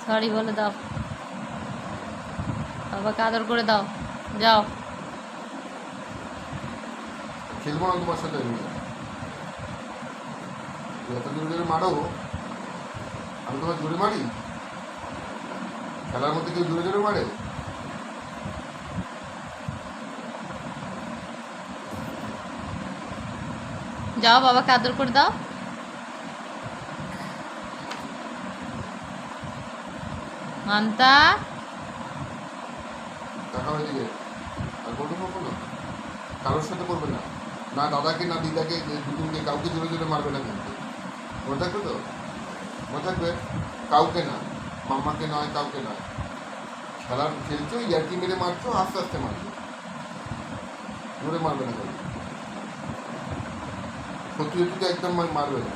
Sorry বলে দাও, বাবাকে আদর করে দাও। যাও। খেলবো না তোমার সাথে আমি। এত জোরে জোরে মারো, আমি তোমার জোরে মারি? খেলার মধ্যে কেউ জোরে জোরে মারে? যাও, বাবাকে আদর করে দাও। মান্তা, দেখা হয়ে দিকে আর করবে কখনো? কারোর সাথে করবে না, না দাদাকে না দিদাকে, দুজনকে কাউকে জোরে জোরে মারবে না কিন্তু। মনে থাকবে তো? মনে থাকবে? কাউকে না, মাম্মাকে নয়, কাউকে নয়। খেলছো, ইয়ার্কি মেরে মারছো, আস্তে আস্তে মারছো, জোরে মারবে না। সত্যি সত্যি তো একদম মারবে না।